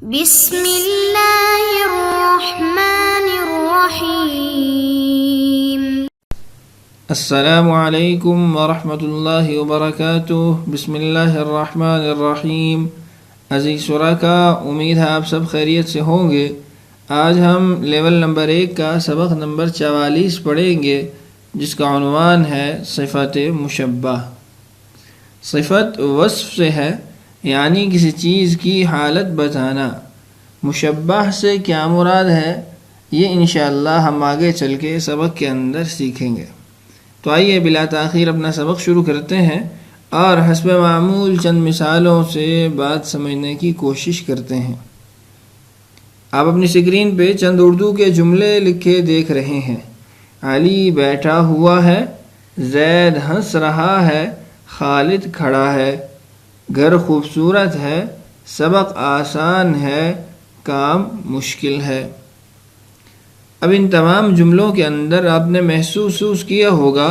بسم اللہ الرحمن الرحیم۔ السلام علیکم ورحمۃ اللہ وبرکاتہ۔ بسم اللہ الرحمن الرحیم۔ عزیز شرکاء، امید ہے آپ سب خیریت سے ہوں گے۔ آج ہم لیول نمبر 1 کا سبق نمبر 44 پڑھیں گے، جس کا عنوان ہے صفت مشبہ۔ صفت وصف سے ہے، یعنی کسی چیز کی حالت بتانا۔ مشبہ سے کیا مراد ہے، یہ انشاءاللہ ہم آگے چل کے سبق کے اندر سیکھیں گے۔ تو آئیے بلا تاخیر اپنا سبق شروع کرتے ہیں اور حسب معمول چند مثالوں سے بات سمجھنے کی کوشش کرتے ہیں۔ آپ اپنی اسکرین پہ چند اردو کے جملے لکھے دیکھ رہے ہیں۔ علی بیٹھا ہوا ہے، زید ہنس رہا ہے، خالد کھڑا ہے، گھر خوبصورت ہے، سبق آسان ہے، کام مشکل ہے۔ اب ان تمام جملوں کے اندر آپ نے محسوس کیا ہوگا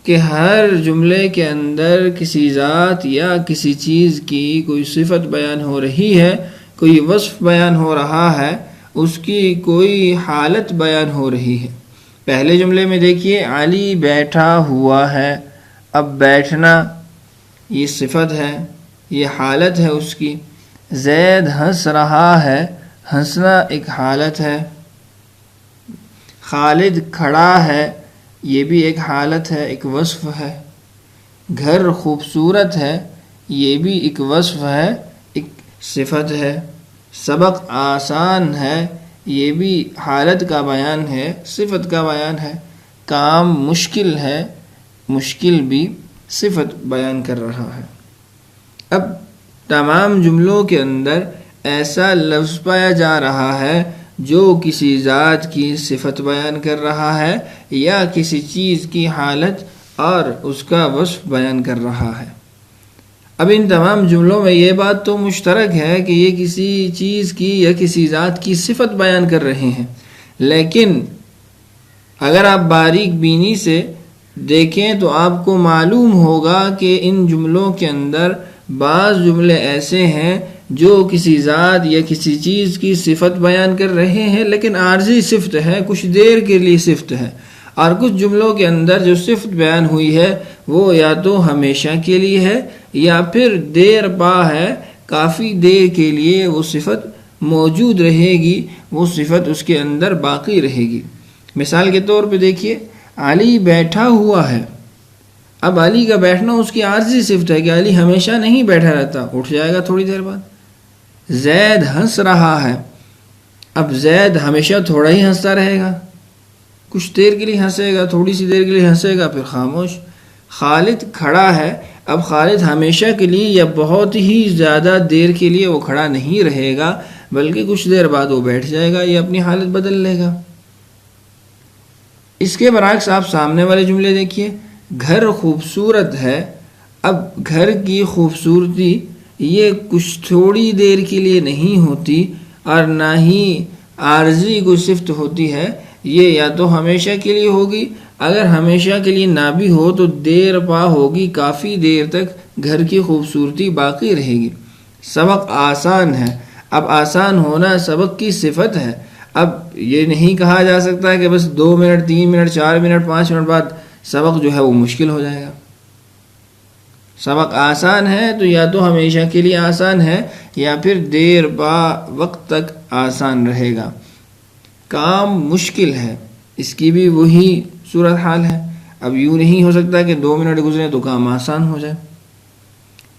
کہ ہر جملے کے اندر کسی ذات یا کسی چیز کی کوئی صفت بیان ہو رہی ہے، کوئی وصف بیان ہو رہا ہے، اس کی کوئی حالت بیان ہو رہی ہے۔ پہلے جملے میں دیکھیے، علی بیٹھا ہوا ہے۔ اب بیٹھنا یہ صفت ہے، یہ حالت ہے اس کی۔ زید ہنس رہا ہے، ہنسنا ایک حالت ہے۔ خالد کھڑا ہے، یہ بھی ایک حالت ہے، ایک وصف ہے۔ گھر خوبصورت ہے، یہ بھی ایک وصف ہے، ایک صفت ہے۔ سبق آسان ہے، یہ بھی حالت کا بیان ہے، صفت کا بیان ہے۔ کام مشکل ہے، مشکل بھی صفت بیان کر رہا ہے۔ اب تمام جملوں کے اندر ایسا لفظ پایا جا رہا ہے جو کسی ذات کی صفت بیان کر رہا ہے یا کسی چیز کی حالت اور اس کا وصف بیان کر رہا ہے۔ اب ان تمام جملوں میں یہ بات تو مشترک ہے کہ یہ کسی چیز کی یا کسی ذات کی صفت بیان کر رہے ہیں، لیکن اگر آپ باریک بینی سے دیکھیں تو آپ کو معلوم ہوگا کہ ان جملوں کے اندر بعض جملے ایسے ہیں جو کسی ذات یا کسی چیز کی صفت بیان کر رہے ہیں، لیکن عارضی صفت ہے، کچھ دیر کے لیے صفت ہے۔ اور کچھ جملوں کے اندر جو صفت بیان ہوئی ہے وہ یا تو ہمیشہ کے لیے ہے یا پھر دیر پا ہے، کافی دیر کے لیے وہ صفت موجود رہے گی، وہ صفت اس کے اندر باقی رہے گی۔ مثال کے طور پہ دیکھیے، علی بیٹھا ہوا ہے۔ اب علی کا بیٹھنا اس کی عارضی صفت ہے کہ علی ہمیشہ نہیں بیٹھا رہتا، اٹھ جائے گا تھوڑی دیر بعد۔ زید ہنس رہا ہے۔ اب زید ہمیشہ تھوڑا ہی ہنستا رہے گا، کچھ دیر کے لیے ہنسے گا، تھوڑی سی دیر کے لیے ہنسے گا، پھر خاموش۔ خالد کھڑا ہے۔ اب خالد ہمیشہ کے لیے یا بہت ہی زیادہ دیر کے لیے وہ کھڑا نہیں رہے گا، بلکہ کچھ دیر بعد وہ بیٹھ جائے گا یا اپنی حالت بدل لے گا۔ اس کے برعکس آپ سامنے والے جملے دیکھیے، گھر خوبصورت ہے۔ اب گھر کی خوبصورتی یہ کچھ تھوڑی دیر کے لیے نہیں ہوتی اور نہ ہی عارضی کوئی صفت ہوتی ہے، یہ یا تو ہمیشہ کے لیے ہوگی، اگر ہمیشہ کے لیے نہ بھی ہو تو دیر پا ہوگی، کافی دیر تک گھر کی خوبصورتی باقی رہے گی۔ سبق آسان ہے۔ اب آسان ہونا سبق کی صفت ہے۔ اب یہ نہیں کہا جا سکتا کہ بس 2 منٹ 3 منٹ 4 منٹ 5 منٹ بعد سبق جو ہے وہ مشکل ہو جائے گا۔ سبق آسان ہے تو یا تو ہمیشہ کے لیے آسان ہے یا پھر دیر با وقت تک آسان رہے گا۔ کام مشکل ہے، اس کی بھی وہی صورتحال ہے۔ اب یوں نہیں ہو سکتا کہ 2 منٹ گزرے تو کام آسان ہو جائے۔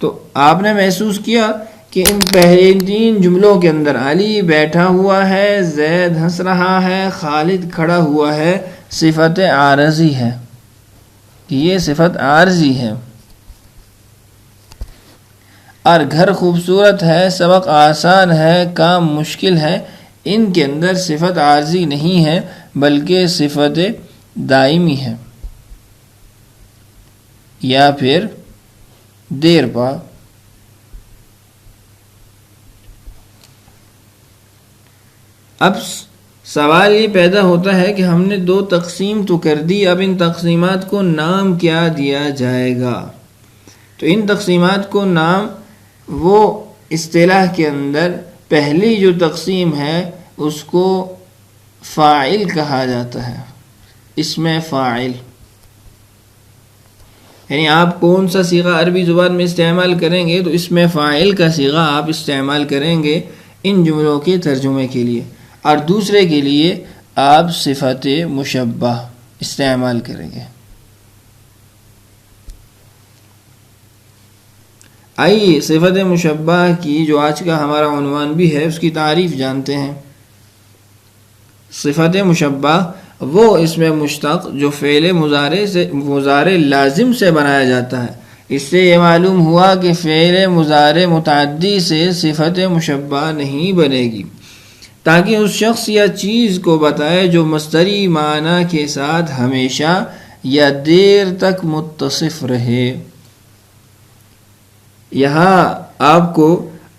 تو آپ نے محسوس کیا کہ ان پہلے 3 جملوں کے اندر علی بیٹھا ہوا ہے، زید ہنس رہا ہے، خالد کھڑا ہوا ہے، صفت عارضی ہے، یہ صفت عارضی ہے۔ اور گھر خوبصورت ہے، سبق آسان ہے، کام مشکل ہے، ان کے اندر صفت عارضی نہیں ہے بلکہ صفت دائمی ہے یا پھر دیر پا۔ اب سوال یہ پیدا ہوتا ہے کہ ہم نے 2 تقسیم تو کر دی، اب ان تقسیمات کو نام کیا دیا جائے گا؟ تو ان تقسیمات کو نام وہ اصطلاح کے اندر پہلی جو تقسیم ہے اس کو فاعل کہا جاتا ہے، اسم فاعل. یعنی آپ کون سا صیغہ عربی زبان میں استعمال کریں گے تو اسم فاعل کا صیغہ آپ استعمال کریں گے ان جملوں کے ترجمے کے لیے، اور دوسرے کے لیے آپ صفت مشبہ استعمال کریں گے. آئیے صفت مشبہ کی جو آج کا ہمارا عنوان بھی ہے اس کی تعریف جانتے ہیں. صفت مشبہ وہ اسم مشتق جو فعل مضارع لازم سے بنایا جاتا ہے. اس سے یہ معلوم ہوا کہ فعل مضارع متعدی سے صفت مشبہ نہیں بنے گی، تاکہ اس شخص یا چیز کو بتائے جو مصدری معنی کے ساتھ ہمیشہ یا دیر تک متصف رہے. یہاں آپ کو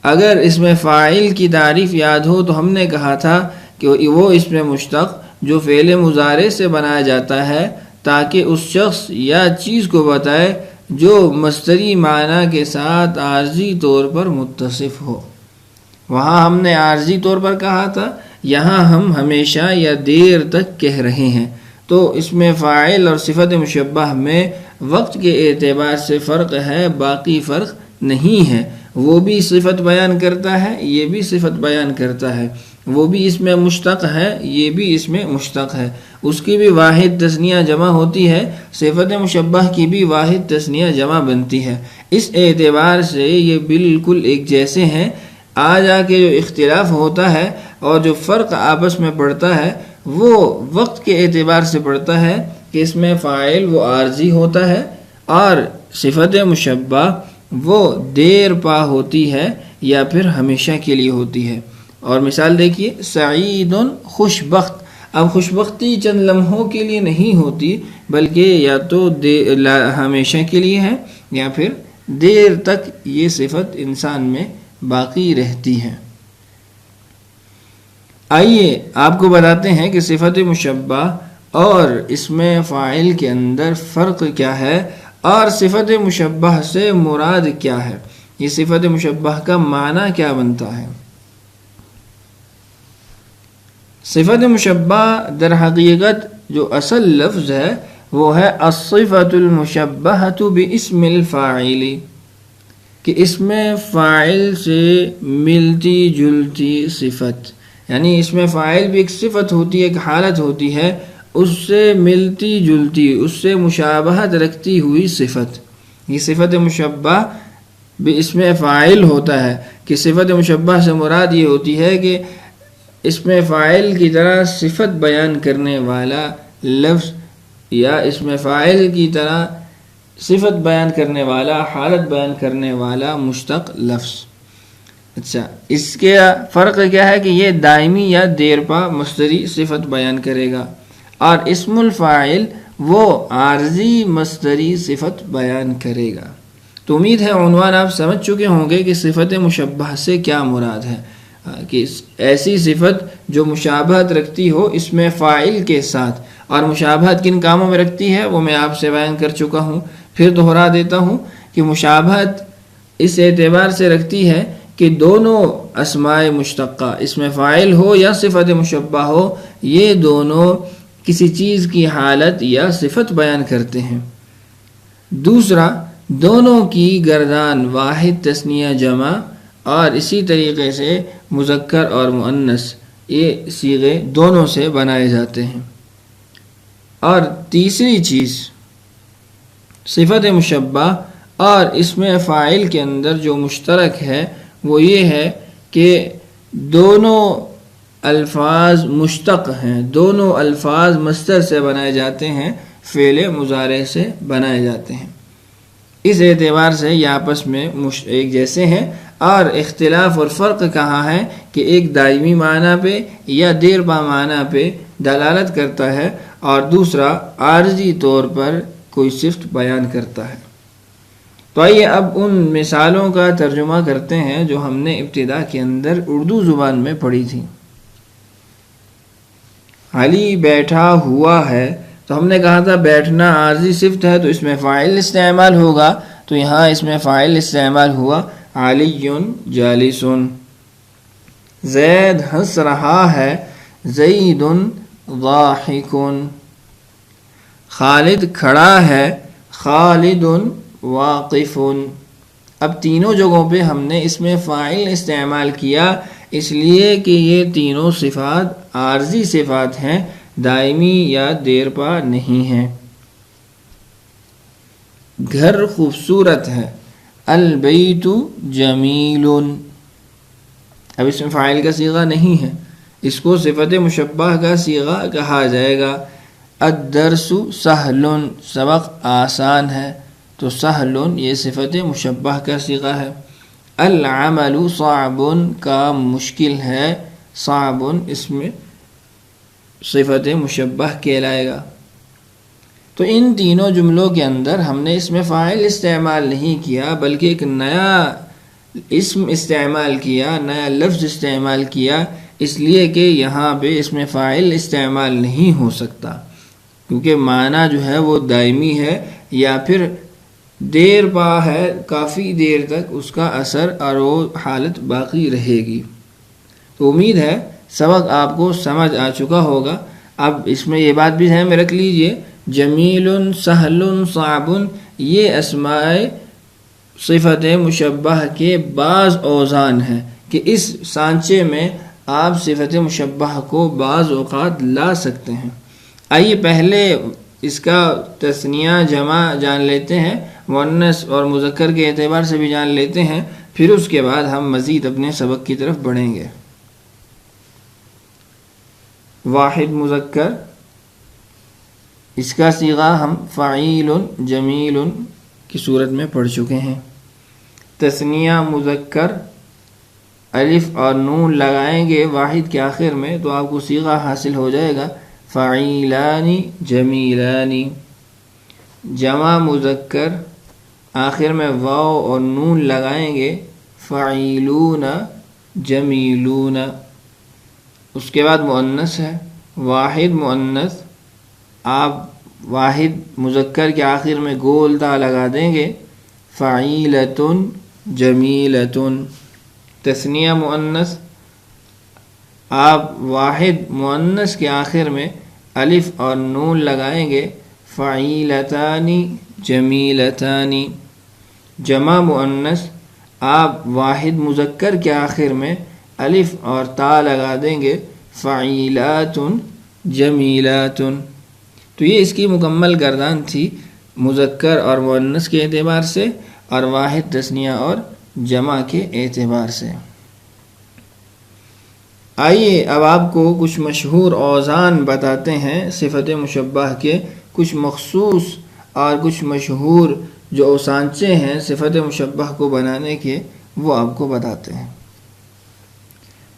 اگر اسم فاعل کی تعریف یاد ہو تو ہم نے کہا تھا کہ وہ اسم مشتق جو فعل مضارع سے بنایا جاتا ہے تاکہ اس شخص یا چیز کو بتائے جو مصدری معنی کے ساتھ عارضی طور پر متصف ہو. وہاں ہم نے عارضی طور پر کہا تھا، یہاں ہم ہمیشہ یا دیر تک کہہ رہے ہیں. تو اس میں فاعل اور صفت مشبہ میں وقت کے اعتبار سے فرق ہے، باقی فرق نہیں ہے. وہ بھی صفت بیان کرتا ہے، یہ بھی صفت بیان کرتا ہے. وہ بھی اس میں مشتق ہے، یہ بھی اس میں مشتق ہے. اس کی بھی واحد تثنیہ جمع ہوتی ہے، صفت مشبہ کی بھی واحد تثنیہ جمع بنتی ہے. اس اعتبار سے یہ بالکل ایک جیسے ہیں. آ جا کے جو اختلاف ہوتا ہے اور جو فرق آپس میں پڑتا ہے وہ وقت کے اعتبار سے پڑتا ہے کہ اس میں فاعل وہ عارضی ہوتا ہے اور صفت مشبہ وہ دیر پا ہوتی ہے یا پھر ہمیشہ کے لیے ہوتی ہے. اور مثال دیکھیے، سعید خوش بخت. اب خوش بختی چند لمحوں کے لیے نہیں ہوتی بلکہ یا تو ہمیشہ کے لیے ہے یا پھر دیر تک یہ صفت انسان میں باقی رہتی ہے. آئیے آپ کو بتاتے ہیں کہ صفت مشبہ اور اسم فاعل کے اندر فرق کیا ہے اور صفت مشبہ سے مراد کیا ہے. یہ صفت مشبہ کا معنی کیا بنتا ہے. صفت مشبہ در حقیقت جو اصل لفظ ہے وہ ہے الصفۃ المشبہۃ باسم الفاعل، کہ اسم فاعل سے ملتی جلتی صفت. یعنی اسم فاعل بھی ایک صفت ہوتی ہے، ایک حالت ہوتی ہے، اس سے ملتی جلتی، اس سے مشابہت رکھتی ہوئی صفت. یہ صفت مشبہ باسم فاعل ہوتا ہے کہ صفت مشبہ سے مراد یہ ہوتی ہے کہ اسم فاعل کی طرح صفت بیان کرنے والا لفظ یا اسم فاعل کی طرح صفت بیان کرنے والا، حالت بیان کرنے والا مشتق لفظ. اچھا، اس کے فرق کیا ہے کہ یہ دائمی یا دیر پا مصدری صفت بیان کرے گا اور اسم الفاعل وہ عارضی مصدری صفت بیان کرے گا. تو امید ہے عنوان آپ سمجھ چکے ہوں گے کہ صفت مشبہ سے کیا مراد ہے، کہ ایسی صفت جو مشابہت رکھتی ہو اسم فاعل کے ساتھ. اور مشابہت کن کاموں میں رکھتی ہے وہ میں آپ سے بیان کر چکا ہوں، پھر دہرا دیتا ہوں کہ مشابہت اس اعتبار سے رکھتی ہے کہ دونوں اسماء مشتقہ، اسم فاعل ہو یا صفت مشبہ ہو، یہ دونوں کسی چیز کی حالت یا صفت بیان کرتے ہیں. دوسرا، دونوں کی گردان واحد تثنیہ جمع اور اسی طریقے سے مذکر اور مؤنث یہ صیغے دونوں سے بنائے جاتے ہیں. اور تیسری چیز، صفت مشبہ اور اسم فاعل کے اندر جو مشترک ہے وہ یہ ہے کہ دونوں الفاظ مشتق ہیں، دونوں الفاظ مصدر سے بنائے جاتے ہیں، فعل مضارع سے بنائے جاتے ہیں. اس اعتبار سے یہ آپس میں ایک جیسے ہیں. اور اختلاف اور فرق کہاں ہے کہ ایک دائمی معنی پہ یا دیر پا معنی پہ دلالت کرتا ہے اور دوسرا عارضی طور پر کوئی صفت بیان کرتا ہے. تو آئیے اب ان مثالوں کا ترجمہ کرتے ہیں جو ہم نے ابتدا کے اندر اردو زبان میں پڑھی تھی. علی بیٹھا ہوا ہے، تو ہم نے کہا تھا بیٹھنا عارضی صفت ہے تو اس میں فاعل استعمال ہوگا. تو یہاں اس میں فاعل استعمال ہوا علی جالس. زید ہنس رہا ہے، زید ضاحک، خالد کھڑا ہے، خالد واقف۔ اب تینوں جگہوں پہ ہم نے اس میں فاعل استعمال کیا، اس لیے کہ یہ تینوں صفات عارضی صفات ہیں، دائمی یا دیر پا نہیں ہیں۔ گھر خوبصورت ہے، البیت جمیل، اب اس میں فاعل کا صیغہ نہیں ہے، اس کو صفت مشبہ کا صیغہ کہا جائے گا۔ الدرس سہل، سبق آسان ہے، تو سہل یہ صفت مشبہ کا صیغہ ہے۔ العمل صعب، کام مشکل ہے، صعب اس میں صفت مشبہ کہلائے گا۔ تو ان تینوں جملوں کے اندر ہم نے اس میں فاعل استعمال نہیں کیا، بلکہ ایک نیا اسم استعمال کیا، نیا لفظ استعمال کیا، اس لیے کہ یہاں پہ اس میں فاعل استعمال نہیں ہو سکتا، کیونکہ معنی جو ہے وہ دائمی ہے یا پھر دیر پا ہے، کافی دیر تک اس کا اثر اور وہ حالت باقی رہے گی۔ تو امید ہے سبق آپ کو سمجھ آ چکا ہوگا۔ اب اس میں یہ بات بھی ذہن میں رکھ لیجئے، جمیل، سہل، صعب یہ اسماء صفت مشبہ کے بعض اوزان ہیں کہ اس سانچے میں آپ صفت مشبہ کو بعض اوقات لا سکتے ہیں۔ آئیے پہلے اس کا تثنیہ جمع جان لیتے ہیں، مؤنث اور مذکر کے اعتبار سے بھی جان لیتے ہیں، پھر اس کے بعد ہم مزید اپنے سبق کی طرف بڑھیں گے۔ واحد مذکر، اس کا صیغہ ہم فعیل جمیل کی صورت میں پڑھ چکے ہیں۔ تثنیہ مذکر، الف اور نون لگائیں گے واحد کے آخر میں تو آپ کو صیغہ حاصل ہو جائے گا فعیلان جمیلان۔ جمع مذکر، آخر میں واو اور نون لگائیں گے فعیلون جمیلون۔ اس کے بعد مؤنث ہے، واحد مؤنث، آپ واحد مذکر کے آخر میں گول تا لگا دیں گے فعیلۃ جمیلۃ۔ تثنیہ مؤنث، آپ واحد مؤنث کے آخر میں الف اور نون لگائیں گے فعیلتان جمیلتان۔ جمع مؤنث، آپ واحد مذکر کے آخر میں الف اور تا لگا دیں گے فعیلات جمیلات۔ تو یہ اس کی مکمل گردان تھی مذکر اور مؤنث کے اعتبار سے اور واحد تثنیہ اور جمع کے اعتبار سے۔ آئیے اب آپ کو کچھ مشہور اوزان بتاتے ہیں صفت مشبہ کے، کچھ مخصوص اور کچھ مشہور جو اوسانچے ہیں صفت مشبہ کو بنانے کے، وہ آپ کو بتاتے ہیں۔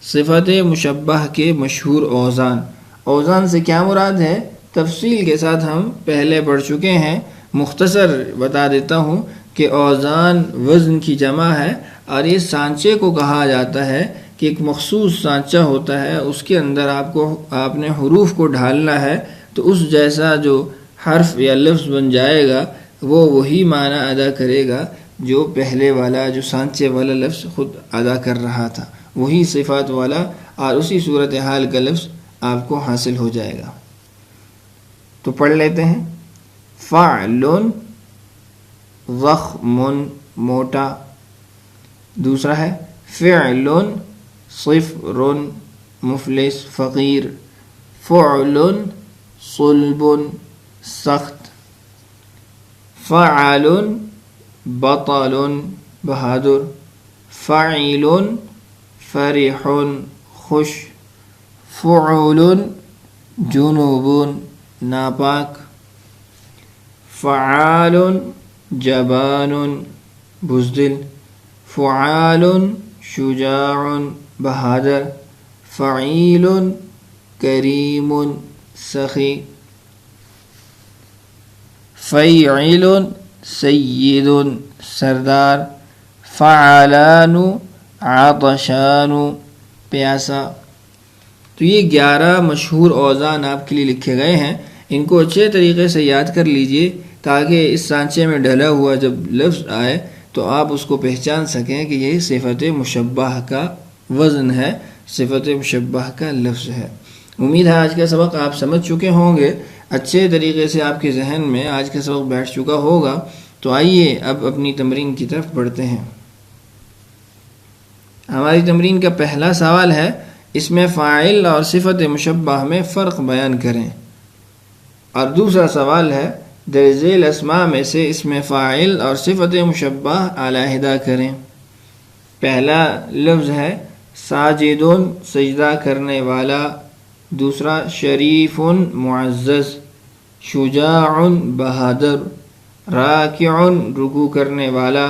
صفت مشبہ کے مشہور اوزان، اوزان سے کیا مراد ہے تفصیل کے ساتھ ہم پہلے پڑھ چکے ہیں، مختصر بتا دیتا ہوں کہ اوزان وزن کی جمع ہے، اور یہ سانچے کو کہا جاتا ہے کہ ایک مخصوص سانچہ ہوتا ہے، اس کے اندر آپ نے حروف کو ڈھالنا ہے، تو اس جیسا جو حرف یا لفظ بن جائے گا وہ وہی معنی ادا کرے گا جو پہلے والا، جو سانچے والا لفظ خود ادا کر رہا تھا، وہی صفات والا اور اسی صورتحال کا لفظ آپ کو حاصل ہو جائے گا۔ تو پڑھ لیتے ہیں، فعل ضخم موٹا، دوسرا ہے فعل صفر مفلس فقیر، فعل صلب سخت، فعل بطل بہادر، فعل فرح خوش، فعل جنوب ناپاک، فعال جبان بزدل، فعال شجاع بہادر، فعیل کریم سخی، فیعل سید سردار، فعلان عطشان پیاسا۔ تو یہ 11 مشہور اوزان آپ کے لیے لکھے گئے ہیں، ان کو اچھے طریقے سے یاد کر لیجئے تاکہ اس سانچے میں ڈھلا ہوا جب لفظ آئے تو آپ اس کو پہچان سکیں کہ یہ صفت مشبہ کا وزن ہے، صفت مشبہ کا لفظ ہے۔ امید ہے آج کا سبق آپ سمجھ چکے ہوں گے، اچھے طریقے سے آپ کے ذہن میں آج کا سبق بیٹھ چکا ہوگا۔ تو آئیے اب اپنی تمرین کی طرف بڑھتے ہیں۔ ہماری تمرین کا پہلا سوال ہے، اس میں فاعل اور صفت مشبہ میں فرق بیان کریں۔ اور دوسرا سوال ہے، درج ذیل اسماء میں سے اس میں فاعل اور صفت مشبہ علیحدہ کریں۔ پہلا لفظ ہے ساجدون، سجدہ کرنے والا۔ دوسرا شریف، معزز۔ شجاع، بہادر۔ راکع، رکوع کرنے والا۔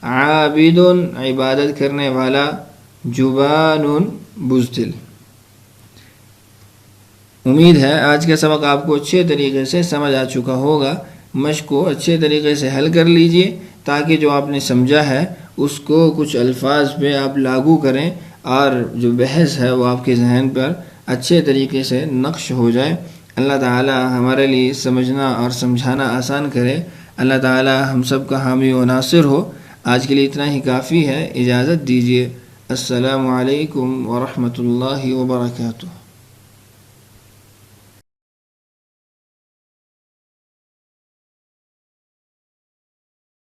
عابد، عبادت کرنے والا۔ جبان، بزدل۔ امید ہے آج کا سبق آپ کو اچھے طریقے سے سمجھ آ چکا ہوگا۔ مشق کو اچھے طریقے سے حل کر لیجئے تاکہ جو آپ نے سمجھا ہے اس کو کچھ الفاظ پہ آپ لاگو کریں اور جو بحث ہے وہ آپ کے ذہن پر اچھے طریقے سے نقش ہو جائے۔ اللہ تعالی ہمارے لیے سمجھنا اور سمجھانا آسان کرے۔ اللہ تعالی ہم سب کا حامی و ناصر ہو۔ آج کے لیے اتنا ہی کافی ہے، اجازت دیجیے۔ السلام علیکم ورحمۃ اللہ وبرکاتہ۔